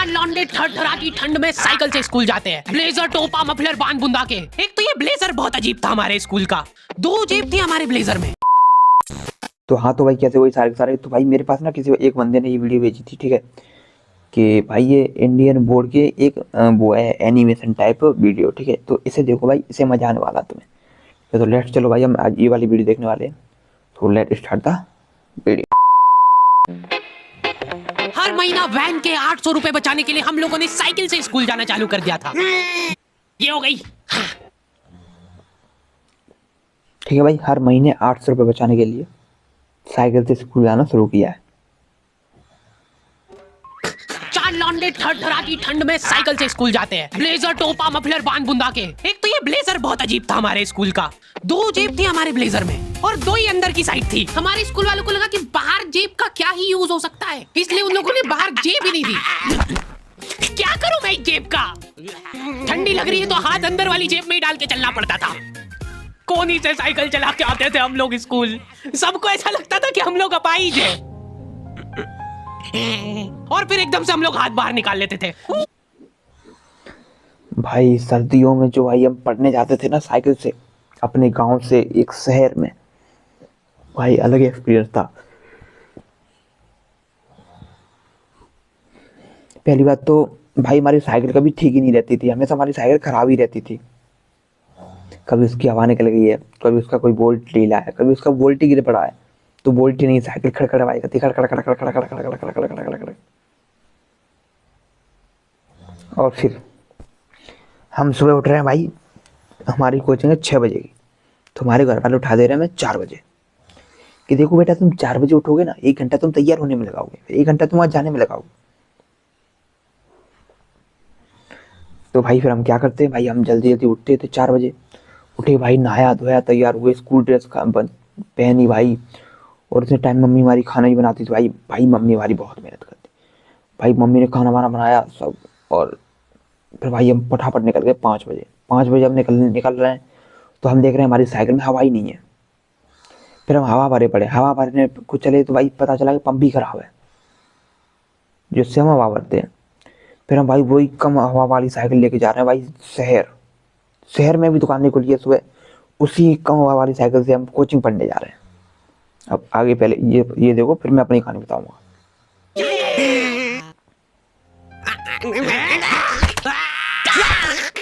चार लौंडे थरथराती ठंड में साइकिल से स्कूल जाते हैं, ब्लेजर टोपा मफलर बांध बुंदा के। एक तो ये ब्लेजर बहुत अजीब था हमारे स्कूल का, 2 जेब थी हमारे ब्लेजर में। तो हाँ, तो भाई कैसे वही सारे सारे। तो भाई मेरे पास ना किसी एक बंदे ने ये वीडियो भेजी थी, ठीक है, कि भाई ये इंडियन बोर्ड के एक वो है एनिमेशन टाइप वीडियो, ठीक है। तो इसे देखो भाई, इसे मजा आने वाला तुम्हें। तो लेट्स चलो भाई, हम आज ये वाली वीडियो देखने वाले हैं। तो लेट स्टार्ट द वीडियो। हर महीना वैन के 800 रुपए बचाने के लिए हम लोगों ने साइकिल से स्कूल जाना चालू कर दिया था। ये हो गई। ठीक है भाई, हर महीने 800 रुपये बचाने के लिए साइकिल से स्कूल जाना शुरू किया है। चार लौंडे थरथराती ठंड में साइकिल से स्कूल जाते हैं, ब्लेजर टोपा मफलर बांध बुंदा के। एक तो ये ब्लेजर बहुत अजीब था हमारे स्कूल का, 2 जेब थी हमारे ब्लेजर में और 2 ही अंदर की साइड थी। हमारे स्कूल वालों को लगा कि बाहर जेब का क्या ही यूज हो सकता है, इसलिए उन लोगों ने बाहर जेब ही नहीं दी। क्या करूं मैं जेब का, ठंडी लग रही है तो हाथ अंदर वाली जेब में ही डाल के चलना पड़ता था। कोनी से साइकिल चला के आते थे हम लोग स्कूल, सबको ऐसा लगता था कि हम लोग अपाहिज हैं। और फिर एकदम से हम लोग हाथ बाहर निकाल लेते थे। भाई सर्दियों में जो भाई हम पढ़ने जाते थे ना साइकिल से, अपने गांव से एक शहर में, भाई अलग एक्सपीरियंस था। पहली बात तो भाई हमारी साइकिल कभी ठीक ही नहीं रहती थी, हमेशा हमारी साइकिल खराब ही रहती थी। कभी उसकी हवा निकल गई है, कभी उसका कोई बोल्ट ढीला है, कभी उसका बोल्ट ही गिर पड़ा है, तो बोल्ट ही नहीं, साइकिल खड़खड़ आवाज करती, खड़खड़ खड़खड़ खड़खड़ खड़खड़ खड़खड़ खड़खड़ खड़खड़। और फिर हम सुबह उठ रहे हैं भाई, हमारी कोचिंग है 6 बजे की, तो हमारे घर वाले उठा दे रहे हैं हमें 4 बजे कि देखो बेटा, तुम 4 बजे उठोगे ना, 1 घंटा तुम तैयार होने में लगाओगे, फिर 1 घंटा तुम वहां जाने में लगाओगे। तो भाई फिर हम क्या करते हैं भाई, हम जल्दी जल्दी उठते थे, 4 बजे उठे भाई, नहाया धोया तैयार हुए, स्कूल ड्रेस पहनी भाई। और उतने टाइम मम्मी हमारी खाना ही बनाती थी भाई। भाई मम्मी हमारी बहुत मेहनत करती भाई, मम्मी ने खाना वाना बनाया सब। और फिर भाई हम फटाफट निकल गए 5 बजे। 5 बजे हम निकल रहे हैं, तो हम देख रहे हैं हमारी साइकिल में हवा ही नहीं है। फिर हम हवा भरे पड़े, हवा भरने कुछ चले तो भाई पता चला कि पंप भी खराब है जिससे हम हवा भरते हैं। फिर हम भाई वही कम हवा वाली साइकिल लेके जा रहे हैं भाई शहर में भी दुकानें खुली है सुबह, उसी कम हवा वाली साइकिल से हम कोचिंग पढ़ने जा रहे हैं। अब आगे पहले ये देखो, फिर मैं अपनी कहानी बताऊंगा।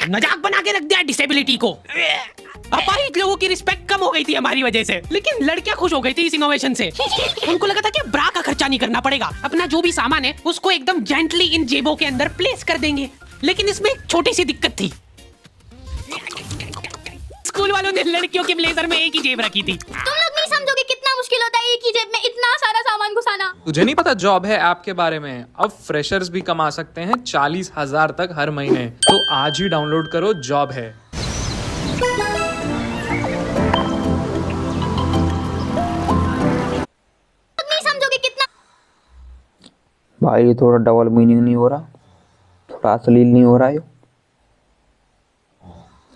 मजाक बना के रख दिया डिसेबिलिटी को। अपाहिज लोगों की रिस्पेक्ट कम हो गई थी हमारी वजह से, लेकिन लड़कियां खुश हो गई थी इस इनोवेशन से। उनको लगा था कि ब्रा का खर्चा नहीं करना पड़ेगा, अपना जो भी सामान है उसको एकदम जेंटली इन जेबों के अंदर प्लेस कर देंगे। लेकिन इसमें एक छोटी सी दिक्कत थी, स्कूल वालों ने लड़कियों के ब्लेजर में एक ही जेब रखी थी। तुम लोग नहीं समझोगे कितना मुश्किल होता है एक ही जेब में इतना सारा सामान घुसाना। तुझे नहीं पता जॉब है ऐप के बारे में? अब फ्रेशर्स भी कमा सकते हैं 40,000 तक हर महीने। तो आज ही डाउनलोड करो जॉब है। नहीं समझोगे कितना। भाई थोड़ा डबल मीनिंग नहीं हो रहा, थोड़ा अश्लील नहीं हो रहा है?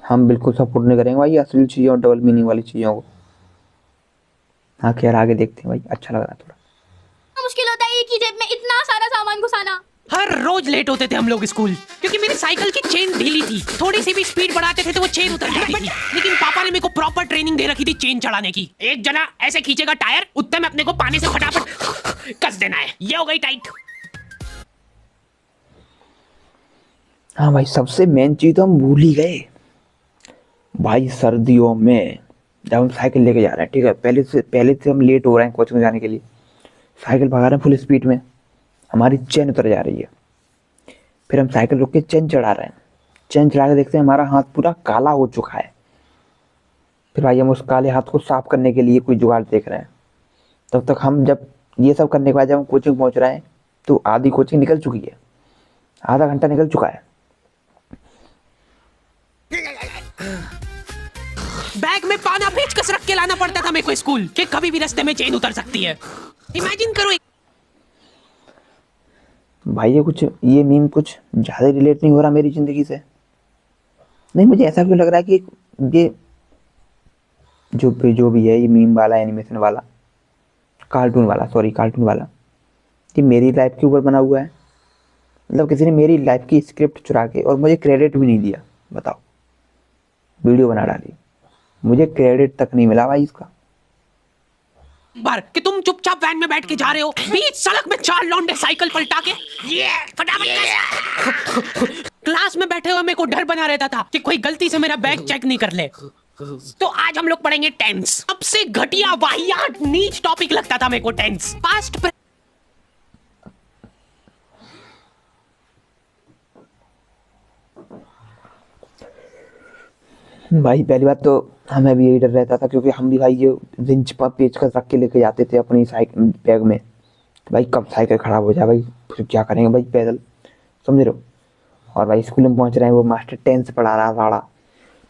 हम बिल्कुल सपोर्ट नहीं करेंगे भाई अश्लील चीज़ों और डबल मीनिंग वाली चीज़ों को। हाँ खैर, आगे देखते हैं भाई, अच्छा लग रहा है थोड़ा। मुश्किल होता है एक ही जेब में इतना सारा सामान घुसाना। हर रोज लेट होते थे हम लोग स्कूल, क्योंकि मेरी साइकिल की चेन ढीली थी। थोड़ी सी भी स्पीड बढ़ाते थे तो वो चेन उतर जाती थी। लेकिन पापा ने मेरे को प्रॉपर ट्रेनिंग दे रखी थी चेन चढ़ाने की। एक जना ऐसे खींचेगा टायर, उतने में अपने को पानी से फटाफट कस देना है, ये हो गई टाइट। हाँ भाई, सबसे मेन चीज़ तो हम भूल ही गए भाई। सर्दियों में जब हम साइकिल लेके जा रहे हैं, ठीक है, पहले से हम लेट हो रहे हैं कोचिंग जाने के लिए, साइकिल भगा रहे हैं फुल स्पीड में, हमारी चेन उतर जा रही है। फिर हम साइकिल रोक के चेन चढ़ा रहे हैं, चेन चढ़ा के देखते हैं हमारा हाथ पूरा काला हो चुका है। फिर भाई हम उस काले हाथ को साफ करने के लिए कोई जुगाड़ देख रहे हैं। तब तक हम जब ये सब करने के बाद जब हम कोचिंग पहुंच रहे हैं, तो आधी कोचिंग निकल चुकी है, आधा घंटा निकल चुका है। बैग में पाना पेचकस रख के लाना पड़ता था मेरे को स्कूल, कि कभी भी रास्ते में चेन उतर सकती है। इमेजिन करो भाई ये मीम कुछ ज़्यादा रिलेट नहीं हो रहा मेरी ज़िंदगी से। नहीं, मुझे ऐसा क्यों लग रहा है कि ये जो भी है, ये मीम वाला, एनिमेशन वाला, कार्टून वाला, ये मेरी लाइफ के ऊपर बना हुआ है, मतलब किसी ने मेरी लाइफ की स्क्रिप्ट चुरा के और मुझे क्रेडिट भी नहीं दिया। बताओ, वीडियो बना डाली, मुझे क्रेडिट तक नहीं मिला भाई इसका। बार कि तुम चुपचाप वैन में बैठ के जा रहे हो, बीच सड़क में 4 लौंडे साइकिल पलटा के ये फटाफट क्लास में बैठे हुए मेरे को डर बना रहता था कि कोई गलती से मेरा बैग चेक नहीं कर ले। तो आज हम लोग पढ़ेंगे टेंस। सबसे घटिया वाहियात नीच टॉपिक लगता था मेरे को टेंस। पास्ट भाई पहली बात तो हमें भी यही डर रहता था, क्योंकि हम भी भाई ये रिंच पर पेचकस रख के लेके जाते थे अपनी साइकिल बैग में। भाई कब साइकिल खराब हो जाए भाई, फिर क्या करेंगे भाई, पैदल, समझ रहे हो। और भाई स्कूल में पहुंच रहे हैं, वो मास्टर टेंस पढ़ा रहा साड़ा,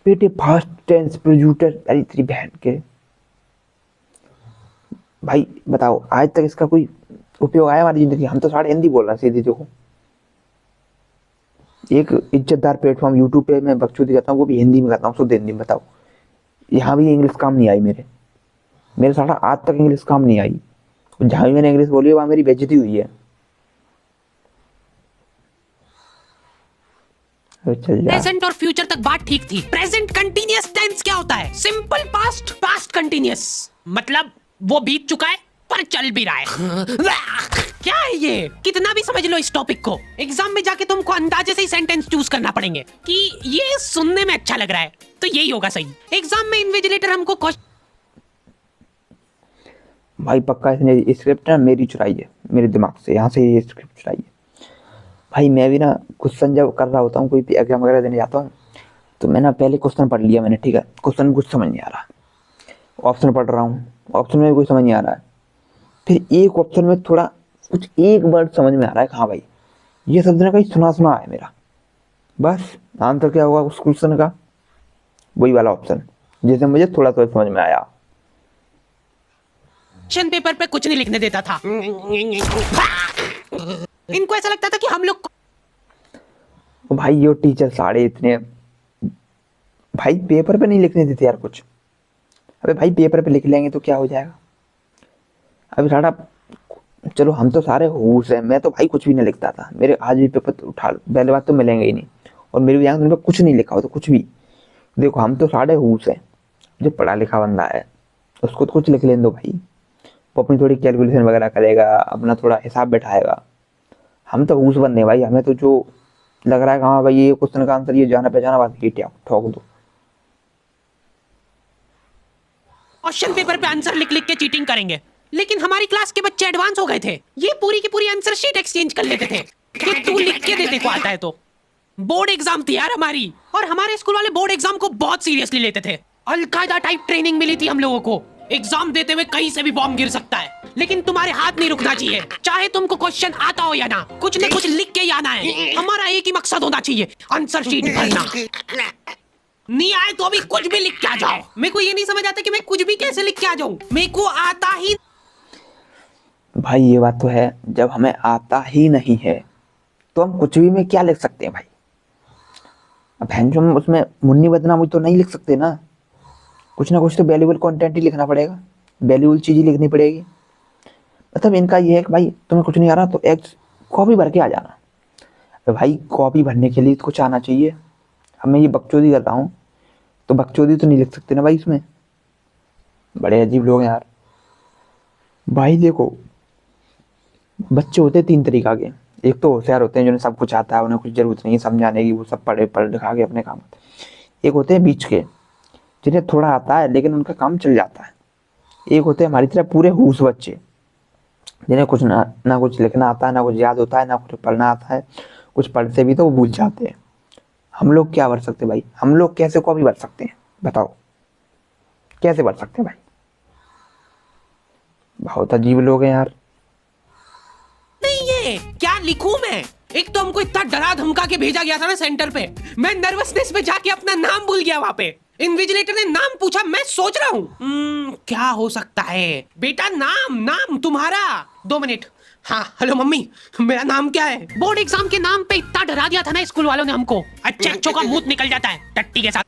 बेटे फास्ट टेंस प्रोड्यूटर, अरे तेरी बहन के। भाई बताओ, आज तक इसका कोई उपयोग आया हमारी जिंदगी? हम तो साढ़े हिंदी बोल रहे हैं सीधी। देखो, एक इज्जतदार प्लेटफॉर्म यूट्यूब पे मैं बकचोदी करता हूँ, वो भी हिंदी में करता हूँ, शुद्ध हिंदी में। बताओ, यहाँ भी इंग्लिश काम नहीं आई मेरे साला आज तक इंग्लिश काम नहीं आई। जहाँ भी मैंने इंग्लिश बोली है वहाँ मेरी बेइज्जती हुई है। चल जा। प्रेजेंट और फ्यूचर तक बात ठीक थी। प्रेजेंट कंटीन्यूअस टेंस क्या होता है? सिंपल पास्ट, पास्ट कंटीन्यूअस, मतलब वो बीत चुका है पर चल भी रहा है। क्या है ये? कितना भी समझ लो इस टॉपिक को, एग्जाम में जाके तुमको अंदाजे से ही सेंटेंस चूज करना पड़ेंगे कि ये सुनने में अच्छा लग रहा है तो यही होगा सही। एग्जाम में इन्विजिलेटर हमको भाई पक्का इसने स्क्रिप्ट ना मेरी चुराई है, मेरे दिमाग से, यहाँ से ये स्क्रिप्ट चुराई है। भाई मैं भी ना क्वेश्चन जब कर रहा होता हूँ, कोई एग्जाम वगैरह देने जाता हूँ, तो मैं ना पहले क्वेश्चन पढ़ लिया मैंने, ठीक है, क्वेश्चन कुछ समझ नहीं आ रहा, ऑप्शन पढ़ रहा हूँ, ऑप्शन में भी कुछ समझ नहीं आ रहा है, फिर एक ऑप्शन में थोड़ा कुछ एक वर्ड समझ में आ रहा है, हाँ भाई ये शब्द ना कहीं सुना सुना है मेरा, बस आंसर क्या होगा उस क्वेश्चन का? वही वाला ऑप्शन जिसे मुझे थोड़ा थोड़ा समझ में आया। क्वेश्चन पेपर पे कुछ नहीं लिखने देता था। इनको ऐसा लगता था कि हम लोग भाई ये टीचर साढ़े इतने, भाई पेपर पे नहीं लिखने देते यार कुछ। अबे भाई पेपर पे लिख लेंगे तो क्या हो जाएगा? अभी साढ़ा, चलो हम तो सारे होश हैं, मैं तो भाई कुछ भी नहीं लिखता था, मेरे आज भी पेपर तो उठा लो, पहले बात तो मिलेंगे ही नहीं, और मेरे एग्जाम में कुछ नहीं लिखा हो तो कुछ भी। देखो हम तो साढ़े होश हैं, जो पढ़ा लिखा बंदा है उसको तो कुछ लिख लेने दो भाई, वो अपनी थोड़ी कैलकुलेशन वगैरह करेगा, अपना थोड़ा हिसाब बैठाएगा। हम तो होश बंदे भाई, हमें तो जो लग रहा है हाँ भाई ये क्वेश्चन का आंसर ये जाना पहचाना, बात ये ठोक दो। क्वेश्चन पेपर पे आंसर लिख लिख के चीटिंग करेंगे, लेकिन हमारी क्लास के बच्चे एडवांस हो गए थे, ये पूरी की पूरी आंसर शीट एक्सचेंज कर लेते थे कि तू लिख के देते को आता है तो। बोर्ड एग्जाम थी यार हमारी, और हमारे स्कूल वाले बोर्ड एग्जाम को बहुत सीरियसली लेते थे। अलकायदा टाइप ट्रेनिंग मिली थी हम लोगों को, एग्जाम देते हुए कहीं से भी बॉम्ब गिर सकता है, लेकिन तुम्हारे हाथ नहीं रुकना चाहिए, चाहे तुमको क्वेश्चन आता हो या ना, कुछ न कुछ लिख के ही आना है। हमारा एक ही मकसद होना चाहिए, आंसर शीट भरना। नहीं आए तो अभी कुछ भी लिख के आ जाओ। मेरे को ये नहीं समझ आता कि मैं कुछ भी कैसे लिख के आ जाऊं, मेरे को आता ही। भाई ये बात तो है, जब हमें आता ही नहीं है तो हम कुछ भी में क्या लिख सकते हैं भाई? अब हम उसमें मुन्नी बदनाम तो नहीं लिख सकते ना, कुछ ना कुछ तो वैल्यूबल कंटेंट ही लिखना पड़ेगा, वैल्यूबल चीज ही लिखनी पड़ेगी। मतलब इनका ये है कि भाई तुम्हें कुछ नहीं आ रहा तो एक कॉपी भर के आ जाना। तो भाई कॉपी भरने के लिए तो कुछ आना चाहिए। अब मैं ये बकचोदी कर रहा हूँ तो बकचोदी तो नहीं लिख सकते ना भाई इसमें, बड़े अजीब लोग हैं यार। भाई देखो बच्चे होते हैं 3 तरीका के, एक तो होशियार होते हैं जिन्हें सब कुछ आता है, उन्हें कुछ जरूरत नहीं है समझाने की, वो सब पढ़ लिखा के अपने काम होते हैं। एक होते हैं बीच के, जिन्हें थोड़ा आता है लेकिन उनका काम चल जाता है। एक होते हैं हमारी तरह पूरे होश बच्चे, जिन्हें कुछ ना कुछ लिखना आता है, ना कुछ याद होता है, ना कुछ पढ़ना आता है, कुछ पढ़ते भी तो वो भूल जाते हैं। हम लोग क्या भर सकते भाई? हम लोग कैसे कॉपी भर सकते हैं बताओ, कैसे भर सकते हैं भाई? बहुत अजीब लोग हैं यार। नहीं ये क्या लिखूं मैं? एक तो हमको इतना डरा धमका के भेजा गया था ना सेंटर पे, मैं नर्वसनेस में जाके अपना नाम भूल गया वहां पे। इन्विजिलेटर ने नाम पूछा, मैं सोच रहा हूँ क्या हो सकता है बेटा, नाम तुम्हारा। 2 मिनट, हाँ हेलो मम्मी, मेरा नाम क्या है? बोर्ड एग्जाम के नाम पे इतना डरा दिया था ना स्कूल वालों ने हमको, अच्छे अच्छों का मुंह निकल जाता है टट्टी के साथ।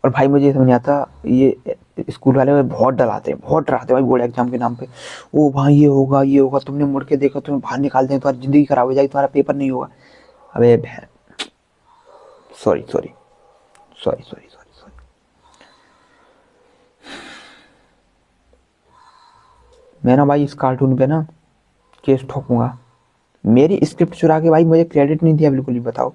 और भाई मुझे समझ नहीं आता, ये स्कूल वाले में बहुत डराते हैं, बहुत डराते हैं भाई बोर्ड एग्जाम के नाम पे। ओ भाई ये होगा ये होगा, तुमने मुड़ के देखा तुम्हें बाहर निकाल दें, तुम्हारी जिंदगी खराब हो जाएगी, तुम्हारा पेपर नहीं होगा। अबे sorry sorry sorry sorry sorry sorry. मैं ना भाई इस कार्टून पे ना केस ठोकूंगा। मेरी स्क्रिप्ट चुरा के भाई मुझे क्रेडिट नहीं दिया बिल्कुल ही, बताओ।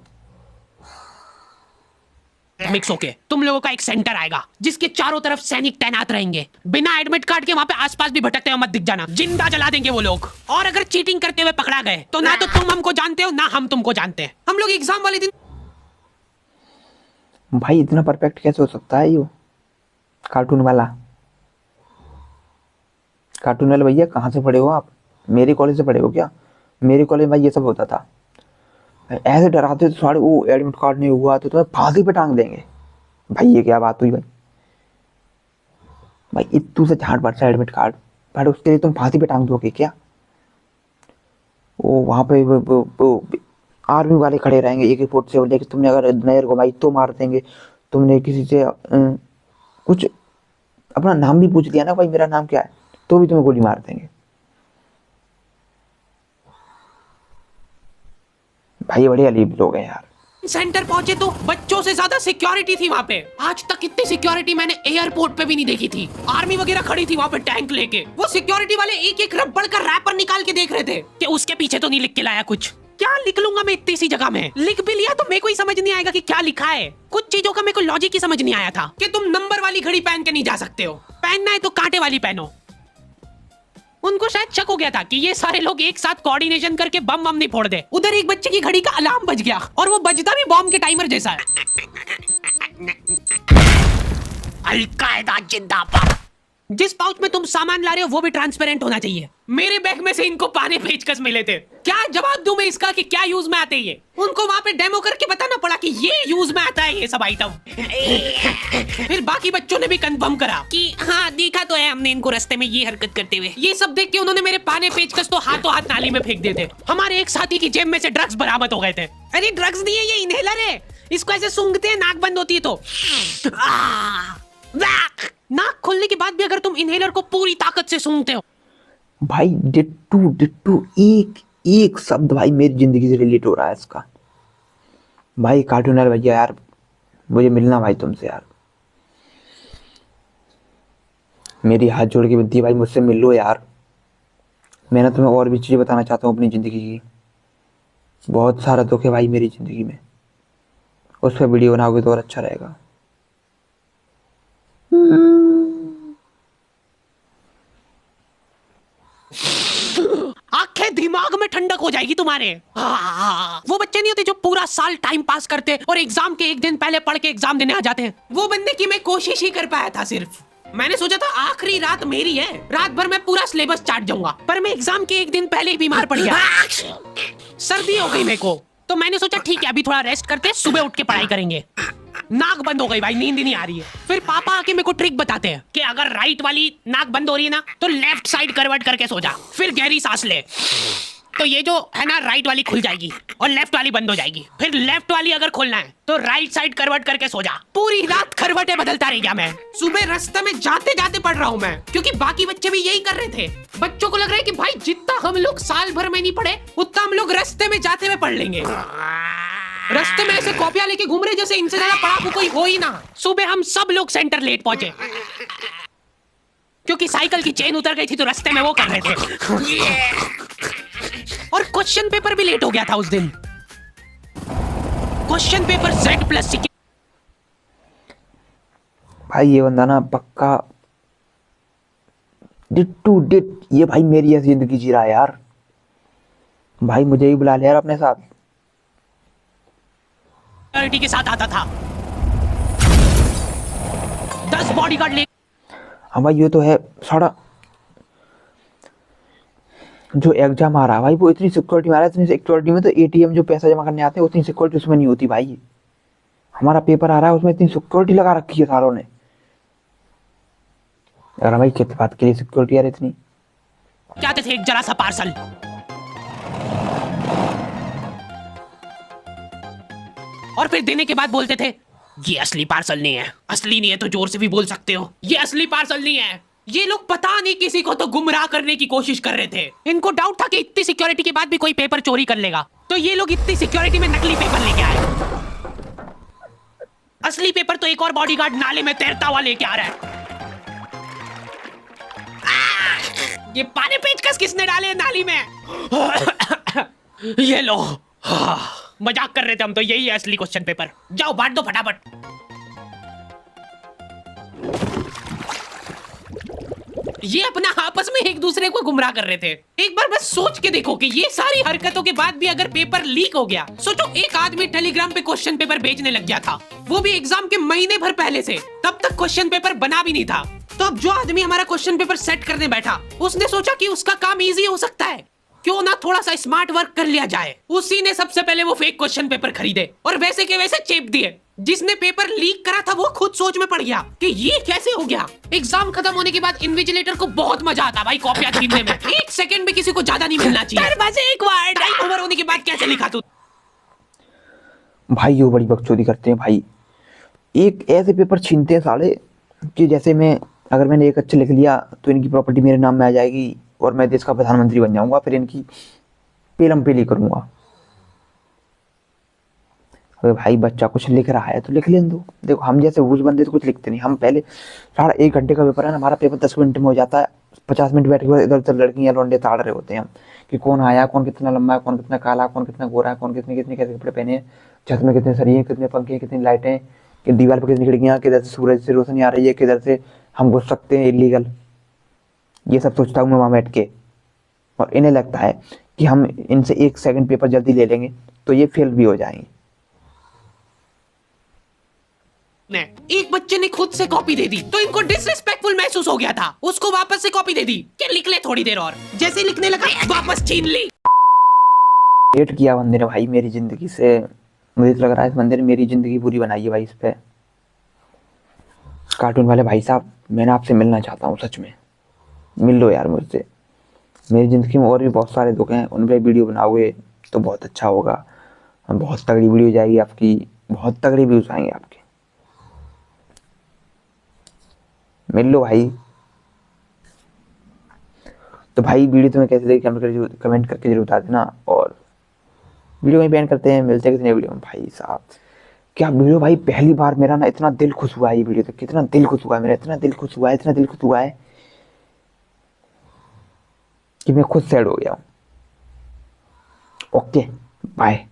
मिक्स होके तुम लोगों का एक सेंटर आएगा जिसके चारों तरफ सैनिक तैनात रहेंगे। बिना एडमिट कार्ड के वहाँ पे आसपास भी भटकते हुए मत दिख जाना, जिंदा जला देंगे वो लोग। और अगर चीटिंग करते हुए पकड़ा गए तो ना तो तुम हमको जानते हो ना हम तुमको जानते हैं। हम लोग एग्जाम वाले दिन भाई इतना परफेक्ट कैसे हो सकता है ये कार्टून वाला? कार्टून वाले भैया कहाँ से पढ़े हो आप? मेरे कॉलेज से पढ़े हो क्या? मेरे कॉलेज में भाई ये सब होता था। ऐसे डराते तो सारे, वो एडमिट कार्ड नहीं हुआ तो तुम्हें फांसी पे टांग देंगे। भाई ये क्या बात हुई भाई? भाई इतू से झाड़ पड़ता है एडमिट कार्ड, बट उसके लिए तुम फांसी पे टांग दोगे क्या? वो वहाँ पे वो आर्मी वाले खड़े रहेंगे एक रिपोर्ट से लेके, तुमने अगर नहर घुमाई तो मार देंगे। तुमने किसी से कुछ अपना नाम भी पूछ लिया ना, भाई मेरा नाम क्या है, तो भी तुम्हें गोली मार देंगे। भाई बड़े अलीब लोग हैं यार। सेंटर पहुंचे तो बच्चों से ज्यादा सिक्योरिटी थी वहाँ पे। आज तक इतनी सिक्योरिटी मैंने एयरपोर्ट पे भी नहीं देखी थी। आर्मी वगैरह खड़ी थी वहाँ पे टैंक लेके। वो सिक्योरिटी वाले एक एक रबड़ का रैपर निकाल के देख रहे थे कि उसके पीछे तो नहीं लिख के लाया कुछ। क्या लिख लूंगा मैं इतनी सी जगह में? लिख भी लिया तो मेरे को ही समझ नहीं आएगा कि क्या लिखा है। कुछ चीजों का मेरे को लॉजिक ही समझ नहीं आया था कि तुम नंबर वाली घड़ी पहन के नहीं जा सकते हो, पहनना है तो कांटे वाली पहनो। उनको शायद शक हो गया था कि ये सारे लोग एक साथ कोऑर्डिनेशन करके बम बम नहीं फोड़ दे। उधर एक बच्चे की घड़ी का अलार्म बज गया और वो बजता भी बॉम्ब के टाइमर जैसा है। अलकायदा जिंदाबाद। जिस पाउच में तुम सामान ला रहे हो वो भी ट्रांसपेरेंट होना चाहिए। मेरे बैग में से इनको पाने पेचकस मिले थे। क्या जवाब दूं मैं इसका कि क्या यूज में आते हैं ये? उनको वहां पे डेमो करके बताना पड़ा कि ये यूज में आता है ये सब आइटम। फिर बाकी बच्चों ने भी कंफर्म करा कि हाँ देखा तो है हमने इनको रास्ते में ये हरकत करते हुए। ये सब देख के उन्होंने मेरे पाने पेचकस तो हाथों हाथ नाली में फेंक दिए थे। हमारे एक साथी की जेब में से ड्रग्स बरामद हो गए थे। अरे ड्रग्स नहीं है, ये इनहेलर है। इसको ऐसे सूंघते हैं, नाक बंद होती है तो नाक खोलने के बाद भी अगर तुम इनहेलर को पूरी ताकत से सूंघते हो। भाई डिट्टू डिट्टू, एक एक शब्द भाई मेरी जिंदगी से रिलेट हो रहा है इसका। भाई कार्टून वाले भैया यार, मुझे मिलना भाई तुमसे यार। मेरी हाथ जोड़ के विनती है भाई, मुझसे मिल लो यार। मैं ना तुम्हें और भी चीज़ें बताना चाहता हूँ अपनी ज़िंदगी की। बहुत सारा दुख है भाई मेरी ज़िंदगी में, उस पर वीडियो बनाओगे तो और अच्छा रहेगा। आंखें दिमाग में ठंडक हो जाएगी तुम्हारे। वो बच्चे नहीं होते जो पूरा साल टाइम पास करते और एग्जाम के एक दिन पहले पढ़ के एग्जाम देने आ जाते हैं। वो बनने की मैं कोशिश ही कर पाया था सिर्फ। मैंने सोचा था आखिरी रात मेरी है, रात भर मैं पूरा सिलेबस चाट जाऊंगा, पर मैं एग्जाम के एक दिन पहले ही बीमार पड़ गया। सर्दी हो गई मेरे को, तो मैंने सोचा ठीक है अभी थोड़ा रेस्ट करते हैं, सुबह उठ के पढ़ाई करेंगे। नाक बंद हो गई भाई, नींद ही नहीं आ रही है। फिर पापा आके मेरे को ट्रिक बताते हैं कि अगर राइट वाली नाक बंद हो रही है ना तो लेफ्ट साइड करवट करके सो जा, फिर गहरी सांस ले, तो ये जो है ना राइट वाली खुल जाएगी और लेफ्ट वाली बंद हो जाएगी। फिर लेफ्ट वाली अगर खोलना है तो राइट साइड करवट करके सो जा। पूरी रात करवटें बदलता रह गया मैं। सुबह रास्ते में जाते जाते पढ़ रहा हूँ मैं, क्योंकि बाकी बच्चे भी यही कर रहे थे। बच्चों को लग रहा है कि भाई जितना हम लोग साल भर में नहीं पढ़े उतना हम लोग रास्ते में जाते हुए पढ़ लेंगे। रास्ते में ऐसे कॉपियां लेके घूम रहे जैसे इनसे ज्यादा पढ़ा कोई हो ही ना। सुबह हम सब लोग सेंटर लेट पहुंचे क्योंकि साइकिल की चेन उतर गई थी तो रास्ते में वो कर रहे थे। और क्वेश्चन पेपर भी लेट हो गया था उस दिन। Question paper Z+C। भाई ये बंदा ना पक्का डिट्टू डिट, ये भाई मेरी ऐसी जिंदगी जी रहा है यार। भाई मुझे ही बुला लिया यार अपने साथ। सिक्योरिटी के साथ आता था, 10 बॉडीगार्ड ले। हाँ भाई ये तो है सारा जो एग्जाम आ रहा है भाई, वो इतनी सिक्योरिटी में आ रहा है। इतनी सिक्योरिटी में तो एटीएम जो पैसा जमा करने आते हैं उतनी सिक्योरिटी उसमें नहीं होती भाई। हमारा पेपर आ रहा है उसमें इतनी सिक्योरिटी लगा रखी है सारों ने। यार भाई किस बात के लिए सिक्योरिटी यार इतनी? क्या थे एक जरा सा पार्सल, और फिर देने के बाद बोलते थे ये असली पार्सल नहीं है। असली नहीं है तो जोर से भी बोल सकते हो, ये असली पार्सल नहीं है। ये लोग पता नहीं किसी को तो गुमराह करने की कोशिश कर रहे थे। इनको डाउट था कि इतनी सिक्योरिटी के बाद भी कोई पेपर चोरी कर लेगा, तो ये लोग इतनी सिक्योरिटी में नकली पेपर लेके आए। असली पेपर तो एक और बॉडीगार्ड नाले में तैरता हुआ लेके आ रहा है। ये पानी पेचकस किसने डाले हैं नाली में? ये लो। मजाक कर रहे थे हम तो, यही है असली क्वेश्चन पेपर। जाओ बांट दो फटाफट। ये अपना आपस में एक दूसरे को गुमराह कर रहे थे। एक बार बस सोच के देखो कि ये सारी हरकतों के बाद भी अगर पेपर लीक हो गया, सोचो एक आदमी टेलीग्राम पे क्वेश्चन पेपर बेचने लग गया था, वो भी एग्जाम के महीने भर पहले से, तब तक क्वेश्चन पेपर बना भी नहीं था। तो अब जो आदमी हमारा क्वेश्चन पेपर सेट करने बैठा, उसने सोचा कि उसका काम इजी हो सकता है, क्यों ना थोड़ा सा स्मार्ट वर्क कर लिया जाए। उसी ने सबसे पहले वो फेक क्वेश्चन पेपर खरीदे और वैसे के वैसे चेप दिए। जिसने पेपर लीक करा था वो खुद सोच में पड़ गया कि ये कैसे हो गया। एग्जाम खत्म होने के बाद इन्विजिलेटर को बहुत मजा आता भाई कॉपियां छीनने में। एक सेकंड भी किसी को ज्यादा नहीं मिलना चाहिए। एक वर्ड टाइम ओवर होने के बाद कैसे लिखा तू? भाई ये बड़ी बकचोदी करते हैं भाई। एक ऐसे पेपर छीनते हैं साले कि जैसे अगर मैंने एक अच्छा लिख लिया तो इनकी प्रॉपर्टी मेरे नाम में आ जाएगी और मैं देश का प्रधानमंत्री बन जाऊंगा, फिर इनकी पेलम पेली करूंगा। अरे भाई बच्चा कुछ लिख रहा है तो लिख लेने दो। देखो हम जैसे घूस बंदे तो कुछ लिखते नहीं। हम पहले 1.5 घंटे का पेपर है ना, हमारा पेपर 10 मिनट में हो जाता है। 50 मिनट बैठ के इधर उधर लड़कियां लौंडे ताड़ रहे होते हैं हम कि कौन आया, कौन कितना लंबा है, कौन कितना काला, कौन कितना गोरा है, कौन कितने कितने कैसे कपड़े पहने हैं, छत में कितने सरिये, कितने पंखे, कितनी लाइटें, कि दीवार पर कितनी खिड़कियाँ, किधर से सूरज से रोशनी आ रही है, किधर से हम घुस सकते हैं इलीगल। ये सब सोचता हूँ मैं वहाँ बैठ के। और इन्हें लगता है कि हम इनसे 1 सेकंड पेपर जल्दी ले लेंगे तो ये फेल भी हो जाएंगे। एक बच्चे ने खुद से कॉपी दे दी तो इनको डिसरिस्पेक्टफुल महसूस हो गया था, उसको वापस से कॉपी दे दी कि लिख ले थोड़ी देर और। जैसे लिखने लगा वापस छीन ली। वेट किया बंदे ने भाई मेरी जिंदगी से। मुझे तो लग रहा है इस बंदे ने मेरी जिंदगी पूरी बनाई है भाई इस पे। कार्टून वाले भाई साहब, मैंने आपसे मिलना चाहता हूँ, सच में मिल लो यार मुझसे। मेरी ज़िंदगी में और भी बहुत सारे दुख हैं, उन पर वीडियो बनाओगे तो बहुत अच्छा होगा। बहुत तगड़ी वीडियो जाएगी आपकी, बहुत तगड़ी व्यूज आएंगे आपके। मिल लो भाई। तो भाई वीडियो तुम्हें कैसे लगी कमेंट करके जरूर बता देना। और वीडियो में बैन करते हैं, मिलते हैं किसी नई वीडियो में। भाई साहब क्या वीडियो भाई, पहली बार मेरा ना इतना दिल खुश हुआ है। ये वीडियो तो कितना दिल खुश हुआ है मेरा, इतना दिल खुश हुआ है, इतना दिल खुश हुआ है कि मैं खुद सैड हो गया हूँ। Okay bye.